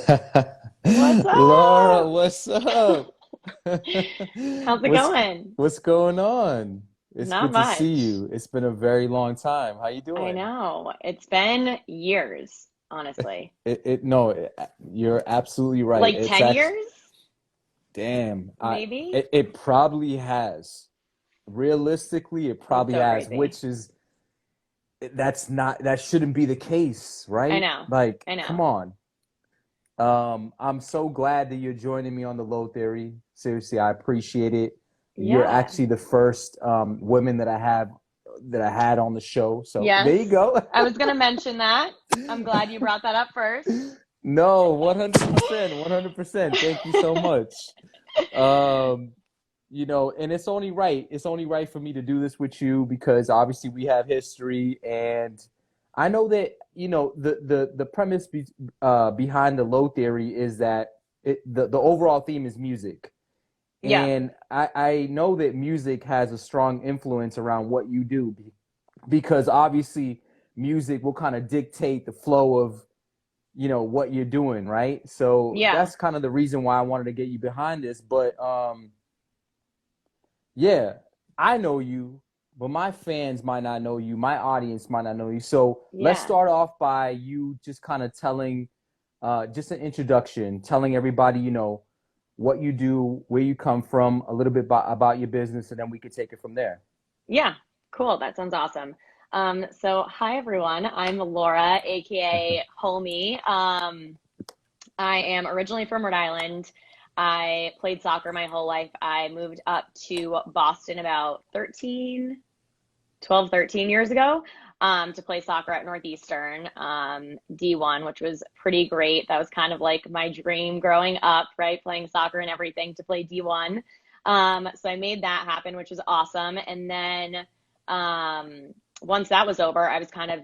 What's Laura, up? what's up? How's it What's going? what's going on? It's Not good to see much. you. It's been a very long time. How you I doing? know. It's been years, honestly. You're absolutely right. Like It's 10 actually, years, damn, maybe? it probably has. Realistically, it That's probably so has, crazy. which is that shouldn't be the case, I right? know. Like, I come know. on. I'm so glad that you're joining me on the low theory. Seriously, I appreciate it. You're Yeah. actually the first women that I had on the show. So there you Yes. go. I was gonna mention that. I'm glad you brought that up first. No, 100%, 100%. Thank you so much. Um, and it's only right. It's only right for me to do this with you because obviously we have history, and I know that the premise behind the low theory is that the overall theme is music, Yeah. and I know that music has a strong influence around what you do because obviously music will kind of dictate the flow of what you're doing, right? So Yeah. that's kind of the reason why I wanted to get you behind this, but yeah, I know you, but my fans might not know you. My audience might not know you. So let's Yeah. start off by you just kind of telling, just an introduction, telling everybody, what you do, where you come from, a little bit about your business, and then we could take it from there. Yeah. Cool. That sounds awesome. So hi everyone. I'm Laura, aka Homie. I am originally from Rhode Island. I played soccer my whole life. I moved up to Boston about 13 years ago, to play soccer at Northeastern, D1, which was pretty great. That was kind of like my dream growing up, right? Playing soccer and everything to play D1. So I made that happen, which was awesome. And then once that was over, I was kind of,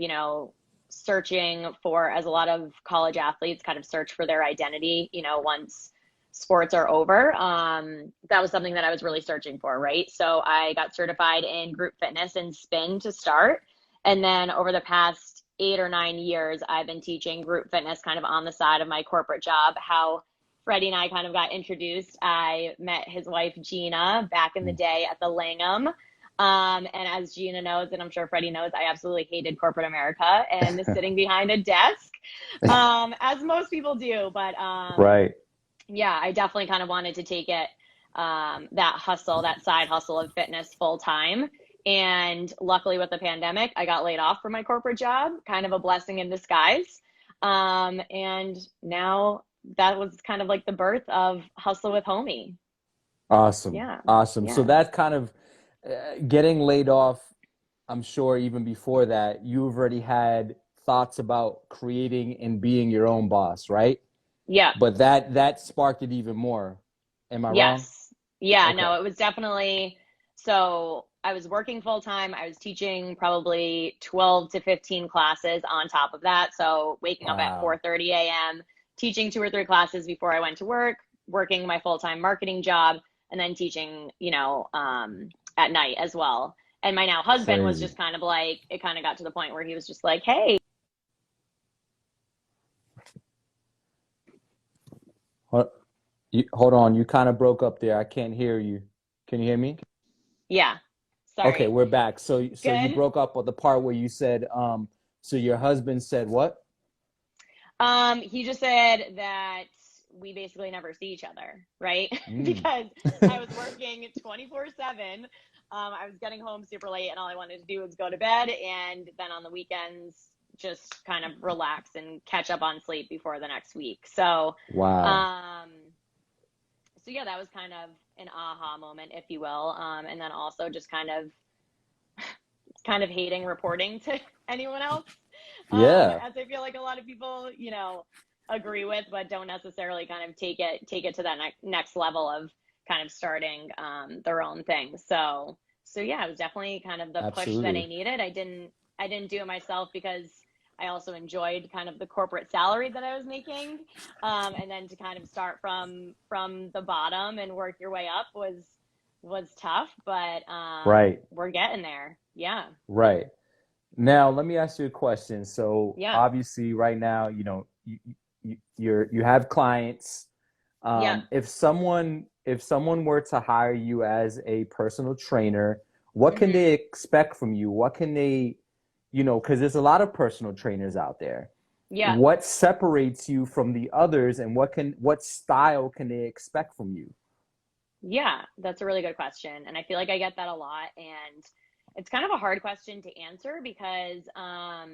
searching for, as a lot of college athletes kind of search for their identity, once sports are over. That was something that I was really searching for, right? So I got certified in group fitness and spin to start. And then over the past 8 or 9 years, I've been teaching group fitness kind of on the side of my corporate job. How Freddie and I kind of got introduced. I met his wife, Gina, back in the day at the Langham. And as Gina knows, and I'm sure Freddie knows, I absolutely hated corporate America and sitting behind a desk, as most people do. But Right. yeah, I definitely kind of wanted to take it, that hustle, that side hustle of fitness full time. And luckily, with the pandemic, I got laid off from my corporate job, kind of a blessing in disguise. And now that was kind of like the birth of Hustle with Homie. Awesome. Yeah, Awesome. So yeah, that kind of getting laid off, I'm sure even before that, you've already had thoughts about creating and being your own boss, right? yeah. But that sparked it even more. Am I wrong? Yes. Yeah, Okay. no, it was definitely, so I was working full time. I was teaching probably 12 to 15 classes on top of that. So waking up at Wow. 4:30 a.m., teaching 2 or 3 classes before I went to work, working my full-time marketing job, and then teaching, at night as well. And my now husband was Crazy. just kind of like, it kind of got to the point where he was just like, hey, Hold, hold on. You kind of broke up there. I can't hear you. Can you hear me? yeah, Okay, sorry. we're back. So you Good. broke up at the part where you said so your husband said what? He just said that we basically never see each other, right? Mm. Because I was working 24/7. I was getting home super late, and all I wanted to do was go to bed, and then on the weekends, just kind of relax and catch up on sleep before the next week. Wow. Um, so yeah, that was kind of an aha moment, if you will. And then also just kind of hating reporting to anyone else, Yeah. as I feel like a lot of people, agree with, but don't necessarily kind of take it to that next level of kind of starting, their own thing. So yeah, it was definitely kind of the push that I Absolutely. needed. I didn't do it myself because I also enjoyed kind of the corporate salary that I was making, and then to kind of start from the bottom and work your way up was tough, but Right. we're getting there. Yeah. Right. Now, let me ask you a question. So, Yeah. obviously, right now, you have clients. Yeah. If someone were to hire you as a personal trainer, what can Hmm. they expect from you? What can they, because there's a lot of personal trainers out there. Yeah. What separates you from the others, and what style can they expect from you? Yeah, that's a really good question. And I feel like I get that a lot. And it's kind of a hard question to answer because I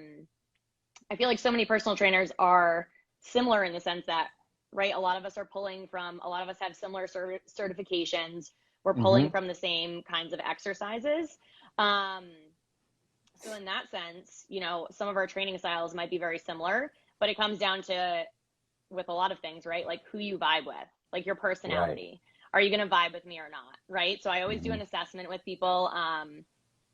feel like so many personal trainers are similar in the sense that, right, a lot of us are pulling from, a lot of us have similar certifications. We're pulling Hmm. from the same kinds of exercises. Um, so in that sense, some of our training styles might be very similar, but it comes down to, with a lot of things, right? Like who you vibe with, like your Right. personality. Are you going to vibe with me or not? Right. So I always do Hmm. an assessment with people.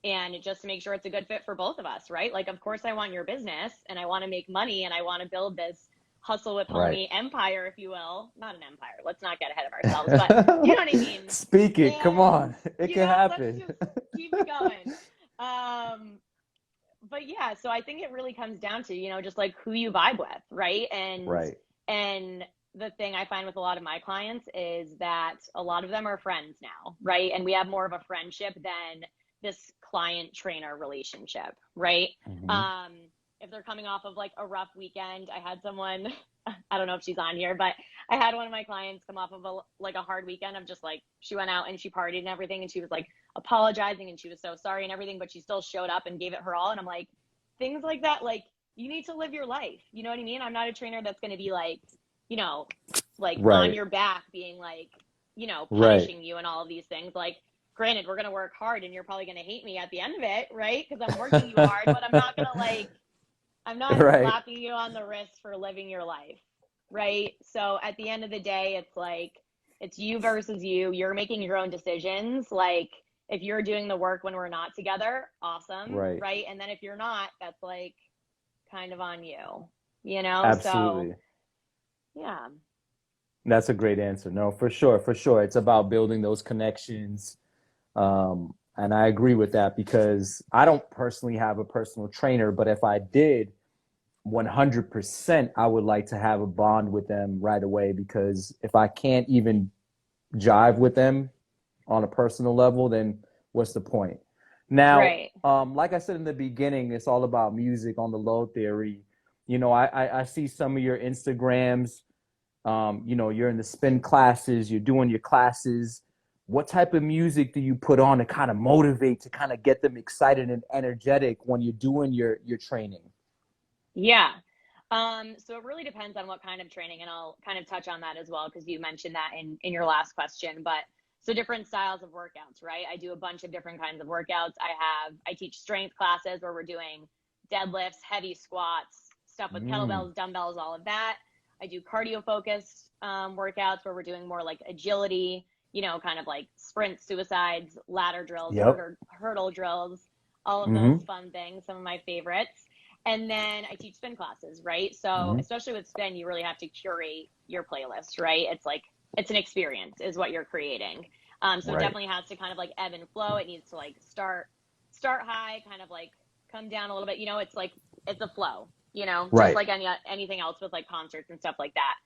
And just to make sure it's a good fit for both of us, right? Like, of course, I want your business and I want to make money and I want to build this hustle with Right. homie empire, if you will. Not an empire. Let's not get ahead of ourselves, but you know what I mean? Speak it. Come And, on. It can let's happen. just keep it going. Um, but yeah, so I think it really comes down to, just like who you vibe with, right? Right. And the thing I find with a lot of my clients is that a lot of them are friends now, right? And we have more of a friendship than this client trainer relationship, right? Hmm. Um, if they're coming off of like a rough weekend, I had someone, I don't know if she's on here, but I had one of my clients come off of a hard weekend of just like she went out and she partied and everything, and she was like apologizing and she was so sorry and everything, but she still showed up and gave it her all. And I'm like, things like that, like you need to live your life. You know what I mean? I'm not a trainer that's going to be like, you know, like on Right. your back being like, Right. punishing you and all of these things. Like, granted, we're going to work hard and you're probably going to hate me at the end of it, right? Because I'm working you hard, but I'm not going to like, I'm not Right. slapping you on the wrist for living your life, right? So at the end of the day, it's like, it's you versus you. You're making your own decisions. Like, if you're doing the work when we're not together, awesome, Right. right? And then if you're not, that's like kind of on you, you know? So, Absolutely. yeah. That's a great answer. No, for sure, for sure. It's about building those connections. And I agree with that because I don't personally have a personal trainer, but if I did, 100%, I would like to have a bond with them right away because if I can't even jive with them on a personal level, then what's the point? Now, Right. like I said in the beginning, it's all about music on the low theory. I see some of your Instagrams. You're in the spin classes, you're doing your classes. What type of music do you put on to kind of motivate, to kind of get them excited and energetic when you're doing your training? Yeah. So it really depends on what kind of training, and I'll kind of touch on that as well because you mentioned that in your last question. But so different styles of workouts, right? I do a bunch of different kinds of workouts. I teach strength classes where we're doing deadlifts, heavy squats, stuff with Mm, kettlebells, dumbbells, all of that. I do cardio focused workouts where we're doing more like agility, kind of like sprint, suicides, ladder drills, yep. hurdle drills, all of those Hmm. fun things, some of my favorites. And then I teach spin classes, right? So Hmm. especially with spin, you really have to curate your playlist, right? It's like it's an experience is what you're creating. So it Right. definitely has to kind of like ebb and flow. It needs to like start high, kind of like come down a little bit. It's like it's a flow, just Right. like anything else with like concerts and stuff like that.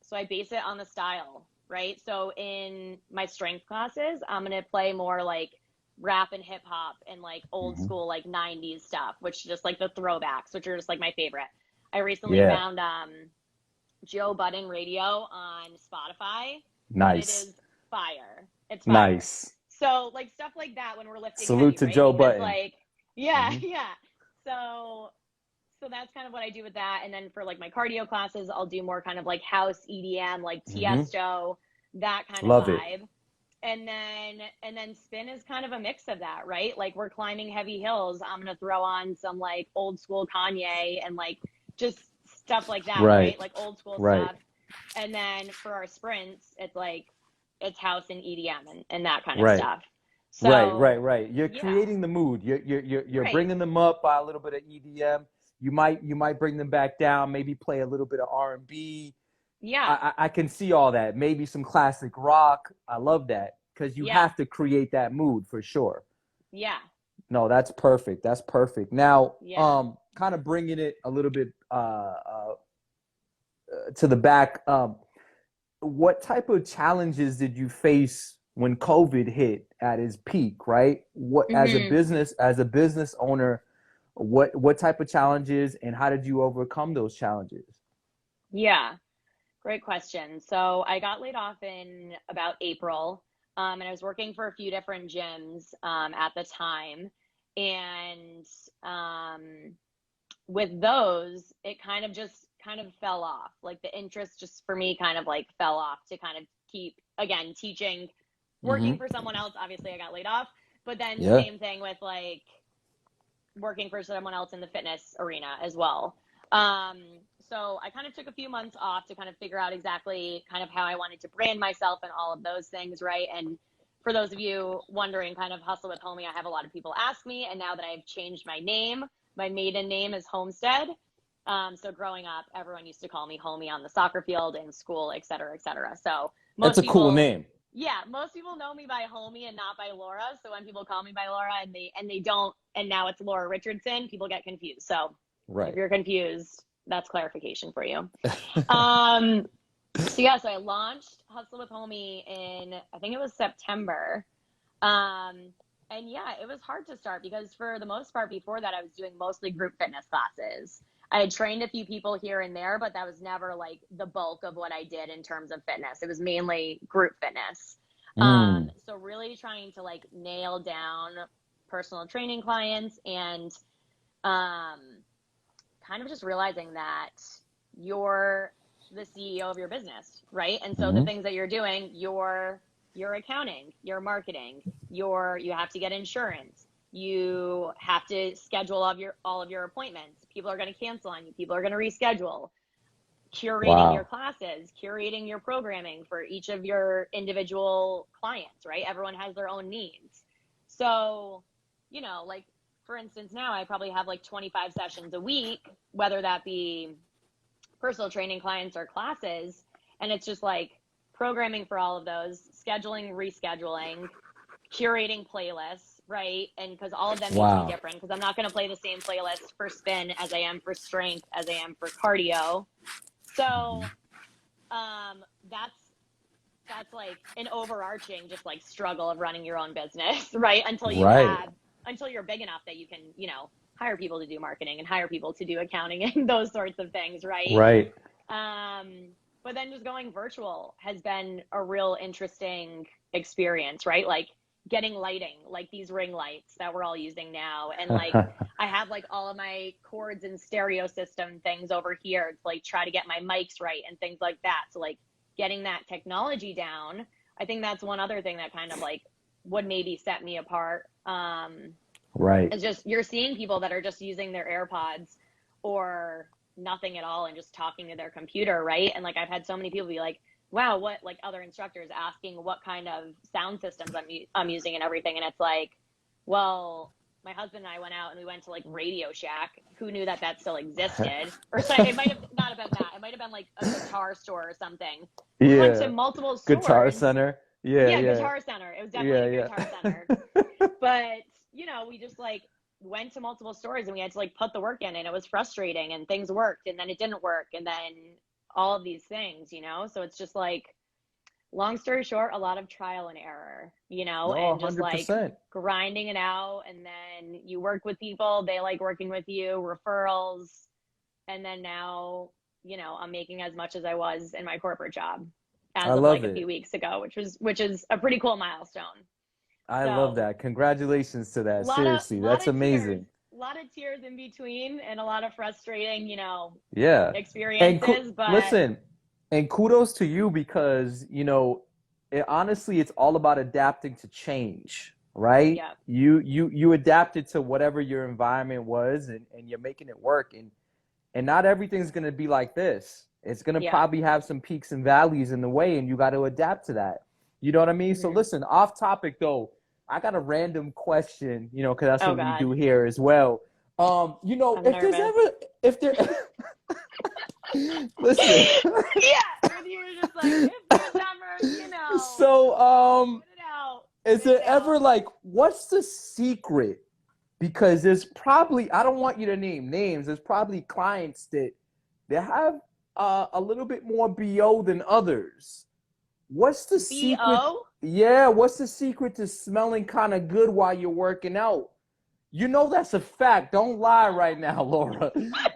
So I base it on the style, right? So in my strength classes, I'm gonna play more like rap and hip hop and like old Hmm. school like 90s stuff, which just like the throwbacks, which are just like my favorite. I recently Yeah. found Joe Budden Radio on Spotify, and it Nice. is fire. It's fire. Nice. So like stuff like that when we're lifting Salute heavy, to right? Joe Because Button. like yeah, Hmm. yeah. So that's kind of what I do with that. And then for like my cardio classes, I'll do more kind of like house EDM, like Hmm. Tiesto, that kind of Love it. vibe. And then spin is kind of a mix of that, right? Like we're climbing heavy hills. I'm gonna throw on some like old school Kanye and like just stuff like that, Right. right? Like old school Right. stuff. And then for our sprints, it's house and EDM and that kind of Right. stuff. Right, right, So right. You're yeah, creating the mood. You're right. bringing them up by a little bit of EDM. You might bring them back down. Maybe play a little bit of R&B. Yeah, I can see all that. Maybe some classic rock. I love that because you yeah, have to create that mood for sure. yeah, No, that's perfect. That's perfect. Now, yeah. kind of bringing it a little bit to the back. What type of challenges did you face when COVID hit at its peak, right? What Hmm. as a business owner, what type of challenges and how did you overcome those challenges? Yeah, great question. So I got laid off in about April, and I was working for a few different gyms at the time. And with those, it kind of fell off. Like the interest just for me kind of like fell off to kind of keep, again, teaching, working Mm-hmm. for someone else. Obviously, I got laid off, but then Yeah. same thing with like working for someone else in the fitness arena as well. Um, so I kind of took a few months off to kind of figure out exactly kind of how I wanted to brand myself and all of those things, right? And for those of you wondering, kind of hustle with homie, I have a lot of people ask me, and now that I've changed my name, my maiden name is Homestead. So growing up, everyone used to call me homie on the soccer field, in school, et cetera, et cetera. So That's most a cool people, name. yeah, most people know me by homie and not by Laura. So when people call me by Laura and they don't, and now it's Laura Richardson, people get confused. So if Right. you're confused, that's clarification for you. Um, so yeah, so I launched Hustle with Homie in, I think it was September. Um, and yeah, it was hard to start because for the most part before that, I was doing mostly group fitness classes. I had trained a few people here and there, but that was never like the bulk of what I did in terms of fitness. It was mainly group fitness. Mm. So really trying to like nail down personal training clients and um, kind of just realizing that you're the CEO of your business, right? And so the Mm-hmm. things that you're doing, your accounting, your marketing, you have to get insurance. You have to schedule all of your appointments. People are going to cancel on you. People are going to reschedule. Curating your Wow. classes, curating your programming for each of your individual clients, right? Everyone has their own needs. So, like for instance, now I probably have like 25 sessions a week, whether that be personal training clients or classes. And it's just like programming for all of those, scheduling, rescheduling, curating playlists, right? And because all of them need to be Wow. different, because I'm not going to play the same playlist for spin as I am for strength, as I am for cardio. So um, that's that's like an overarching just like struggle of running your own business, right? Right. Until you're big enough that you can, hire people to do marketing and hire people to do accounting and those sorts of things, right? Right. Um, but then just going virtual has been a real interesting experience, right? Like getting lighting, like these ring lights that we're all using now. And like I have like all of my cords and stereo system things over here to like try to get my mics right and things like that. So like getting that technology down, I think that's one other thing that kind of like would maybe set me apart. Right. It's just you're seeing people that are just using their AirPods or nothing at all and just talking to their computer, right? And like I've had so many people be like, "Wow, what?" Like other instructors asking what kind of sound systems I'm using and everything, and it's like, well, my husband and I went out and we went to like Radio Shack. Who knew that that still existed? Or so it might have not have been that. It might have been like a guitar store or something. We went to Yeah. multiple Guitar stores. Center. Yeah, Yeah, yeah. Guitar Center. It was definitely Yeah, a Guitar Center, yeah. but we just like went to multiple stores and we had to like put the work in and it was frustrating and things worked and then it didn't work and then all of these things. So it's just like long story short, a lot of trial and error, No, and just like 100%. grinding it out. And then you work with people, they like working with you, referrals. And then now, I'm making as much as I was in my corporate job I as of like love a few it. weeks ago, which is a pretty cool milestone. I love So that. Congratulations to a that. lot of Seriously, lot that's of tears, amazing. a lot of tears in between, and a lot of frustrating, Yeah. And experiences. But listen, and kudos to you because, honestly, it's all about adapting to change, right? yeah, You adapted to whatever your environment was and you're making it work. And not everything's going to be like this. It's going to yeah. probably have some peaks and valleys in the way, and you got to adapt to that. You know what I mean? So Hmm. listen, off topic though, I got a random question, because that's Oh what we do God, here as well. I'm If there's nervous. ever, if there, listen, Yeah, with you were just like, if there's ever, so, spit it out, is spit there it ever out. like, what's the secret? Because there's probably, I don't want you to name names. There's probably clients that they have a little bit more BO than others. What's the secret? BO? Yeah, what's the secret to smelling kind of good while you're working out? You know that's a fact. Don't lie right now, Laura.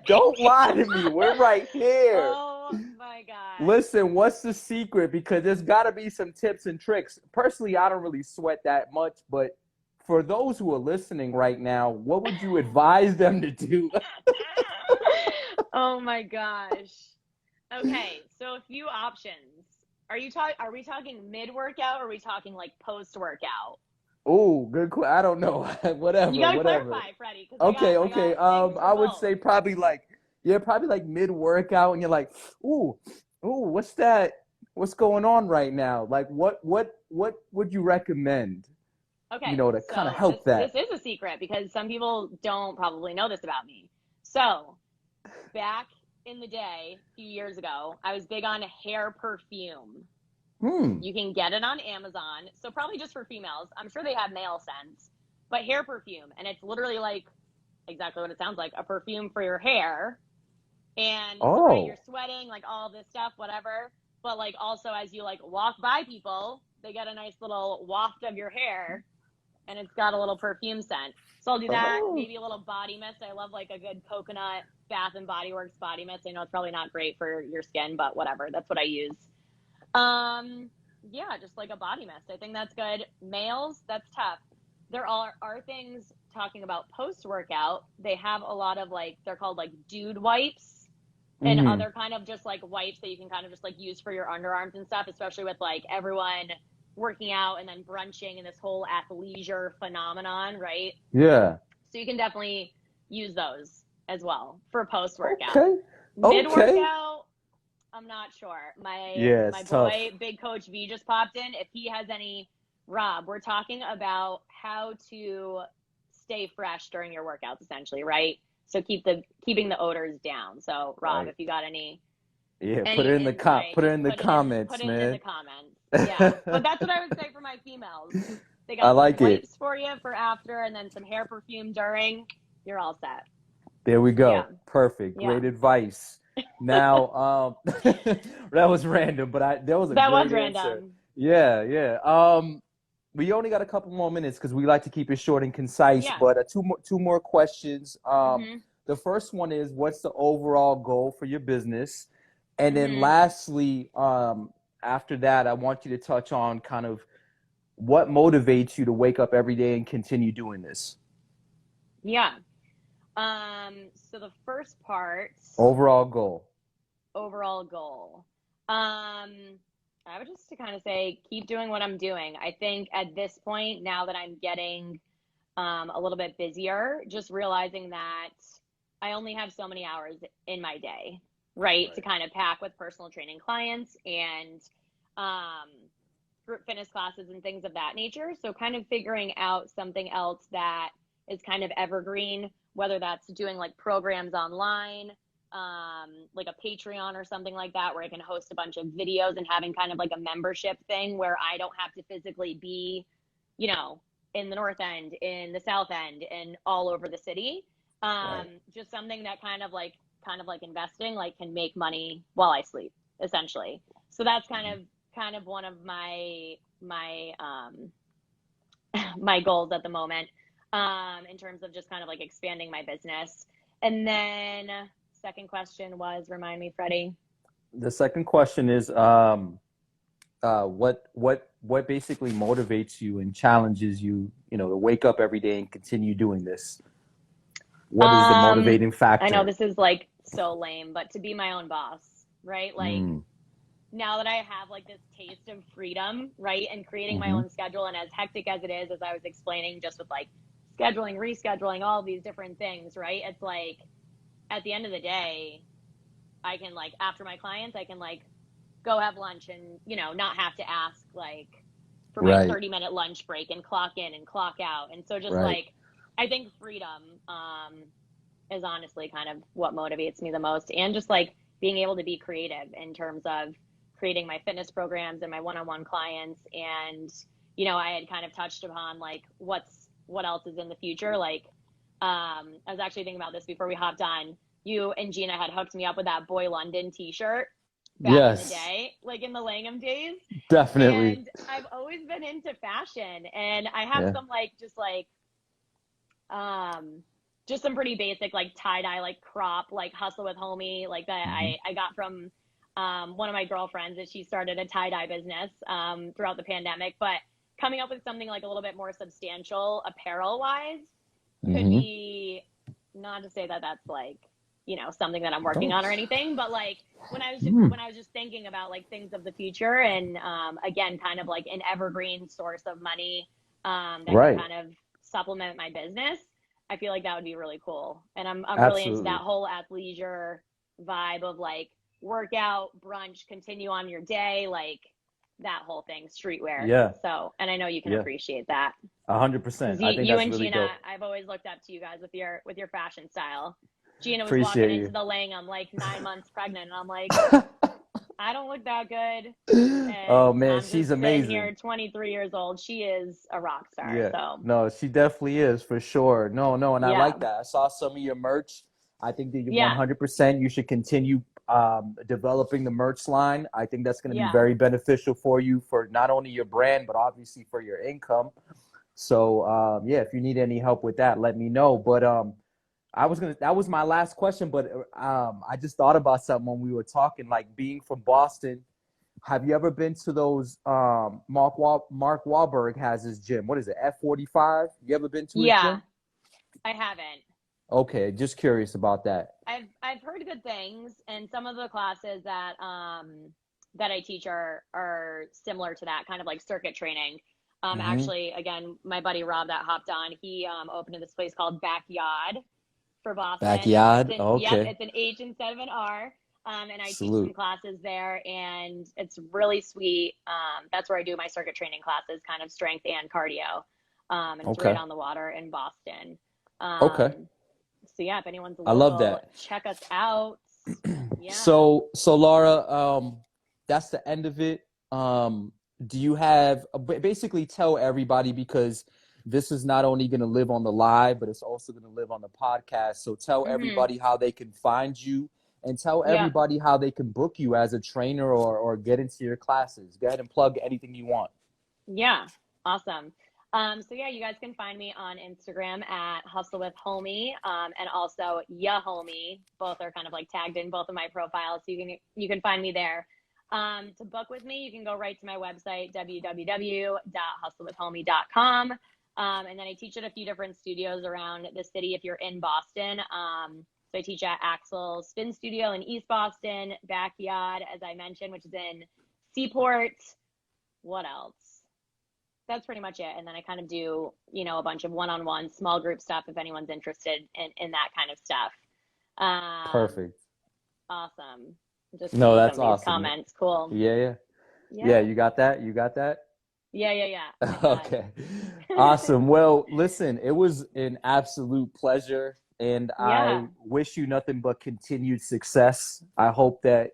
Don't lie to me. We're right here. Oh my God. Listen, what's the secret? Because there's got to be some tips and tricks. Personally, I don't really sweat that much, but for those who are listening right now, what would you advise them to do? Oh my gosh. Okay, so a few options. Are we talking mid-workout or are we talking like post-workout? Oh, good. I don't know. You Whatever, gotta whatever. clarify, Freddie, because Okay, I okay. got things for I would both. say probably like, yeah, probably like mid workout, and you're like, ooh, ooh, what's that? What's going on right now? Like, what would you recommend? You Okay, know, to kind of so help this that. is a secret because some people don't probably know this about me. So back in the day, a few years ago, I was big on hair perfume. Hmm. You can get it on Amazon. So probably just for females. I'm sure they have male scents, but hair perfume, and it's literally like exactly what it sounds like, a perfume for your hair. And so right, you're Oh. sweating, like all this stuff, whatever. But like also as you like walk by people, they get a nice little waft of your hair and it's got a little perfume scent. So I'll do that. Oh. Maybe a little body mist. I love like a good coconut Bath and Body Works body mist. I know it's probably not great for your skin, but whatever. That's what I use. Um, yeah, just like a body mist. I think that's good. Males, that's tough. There are things talking about post workout. They have a lot of like they're called like dude wipes and Hmm. other kind of just like wipes that you can kind of just like use for your underarms and stuff, especially with like everyone working out and then brunching and this whole athleisure phenomenon, right? Yeah. So you can definitely use those as well for post workout. Okay. Mid Okay. workout, I'm not sure. Yeah, My it's tough. boy, Big Coach V, just popped in. If he has any, Rob, we're talking about how to stay fresh during your workouts, essentially, right? So keeping the odors down. So Rob, Right. if you got Yeah. any insight, Put it just in the put comments, it in the man. comments. Yeah, but that's what I would say for my females. They I got some like it. wipes for you for after, and then some hair perfume during. You're all set. There we Yeah, go. Perfect. yeah. Great advice. Now, that was random, but that was a That was great answer. random. Yeah, yeah. We only got a couple more minutes because we like to keep it short and concise. Yeah. But two more questions. Mhm. The first one is, what's the overall goal for your business? And then Mhm. lastly, after that, I want you to touch on kind of what motivates you to wake up every day and continue doing this. Yeah. So the first part, Overall goal. overall goal. I would just to kind of say, keep doing what I'm doing. I think at this point, now that I'm getting a little bit busier, just realizing that I only have so many hours in my day, right, to Right. kind of pack with personal training clients and um, group fitness classes and things of that nature. So kind of figuring out something else that is kind of evergreen, whether that's doing like programs online, like a Patreon or something like that, where I can host a bunch of videos and having kind of like a membership thing where I don't have to physically be, you know, in the North End, in the South End, and all over the city. Right. Just something that kind of like investing, like can make money while I sleep, essentially. So that's kind of one of my my goals at the moment, in terms of just kind of like expanding my business. And then second question was, remind me, Freddie. The second question is, what basically motivates you and challenges you, to wake up every day and continue doing this? What is the Um, motivating I know factor? this is like so lame, but to be my own boss, right? Like Mm, now that I have like this taste of freedom, right, and creating my hmm. own schedule, and as hectic as it is, as I was explaining, just with like scheduling, rescheduling, all these different things, right? It's like at the end of the day, I can like after my clients, I can like go have lunch and not have to ask like for my Right, 30-minute lunch break and clock in and clock out. And so just right. like I think freedom is honestly kind of what motivates me the most, and just like being able to be creative in terms of creating my fitness programs and my one-on-one clients. And I had kind of touched upon like what else is in the future. Like I was actually thinking about this before we hopped on. you and Gina had hooked me up with that Boy London t-shirt back in the Yes, day, like in the Langham days. definitely. And I've always been into fashion, and I have Yeah. some like um just some pretty basic like tie-dye like crop like hustle with homie like that Hmm. I got from one of my girlfriends that she started a tie-dye business throughout the pandemic. But coming up with something like a little bit more substantial apparel wise could Hmm. be, not to say that that's like, something that I'm working Don't. on or anything, but like Mm, when I was just thinking about like things of the future and again kind of like an evergreen source of money that can right. kind of supplement my business, I feel like that would be really cool. And I'm really into that Absolutely. whole athleisure vibe of like workout, brunch, continue on your day, like that whole thing, streetwear. Yeah. So, and I know you can Yeah. appreciate that. 100%. Because I think you that's and really Gina, dope. I've always looked up to you guys with your fashion style. Gina was walking Appreciate into you. the Langham like 9 months pregnant, and I'm like, I don't look that good. Oh And man, I'm she's just sitting amazing. here, 23 years old. She is a rock star. Yeah. So No, she definitely is for sure. No, no, and I yeah, like that. I saw some of your merch. I think that you yeah, 100% you should continue developing the merch line. I think that's going to be yeah, very beneficial for you for not only your brand but obviously for your income. So yeah, if you need any help with that, let me know. But that was my last question, but I just thought about something when we were talking, like being from Boston. Have you ever been to those Mark Wahlberg has his gym? What is it? F45? You ever been to his yeah. gym? I haven't. Okay, just curious about that. I've heard good things, and some of the classes that I teach are similar to that kind of like circuit training. Hmm. Actually, again, my buddy Rob that hopped on, he opened this place called Backyard for Boston. Backyard? Okay. It's an H instead of an R. And I teach some Salute. classes there, and it's really sweet. That's where I do my circuit training classes, kind of strength and cardio. And it's right Okay. on the water in Boston. Okay. Um, so yeah, if anyone's I love local, that. check us out. Yeah. So Laura, that's the end of it. Do you have basically tell everybody, because this is not only going to live on the live, but it's also going to live on the podcast. So tell Hmm. everybody how they can find you and tell Yep. everybody how they can book you as a trainer or get into your classes. Go ahead and plug anything you want. Yeah. Awesome. So yeah, you guys can find me on Instagram at Hustle with Homie, and also Ya Homie. Both are kind of like tagged in both of my profiles, so you can find me there. To book with me, you can go right to my website www.hustlewithhomie.com. And then I teach at a few different studios around the city if you're in Boston. So I teach at Axel Spin Studio in East Boston, Backyard, as I mentioned, which is in Seaport. What else? That's pretty much it. And then I kind of do, a bunch of one-on-one small group stuff if anyone's interested in that kind of stuff. Um, Perfect. awesome. I'm just No, seeing some that's of these awesome. comments. Cool. Yeah, yeah. Yeah, Yeah. you got that? You got that? Yeah, yeah, yeah. I got Okay. it. Awesome. Well, listen, it was an absolute pleasure, and Yeah. I wish you nothing but continued success. I hope that,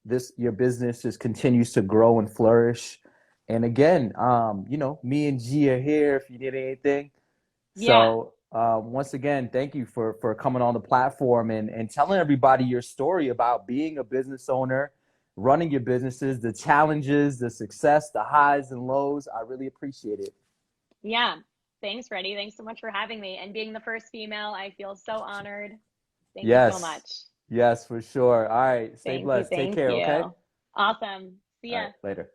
this your business just continues to grow and flourish. And again, me and G are here if you need anything. Yeah. So, once again, thank you for coming on the platform and telling everybody your story about being a business owner, running your businesses, the challenges, the success, the highs and lows. I really appreciate it. Yeah. Thanks, Freddie. Thanks so much for having me. And being the first female, I feel so honored. Thank you so Yes, much. yes, for sure. All right, stay Thank you. blessed. Take Thank care, okay? you. Awesome. See All right, ya. later.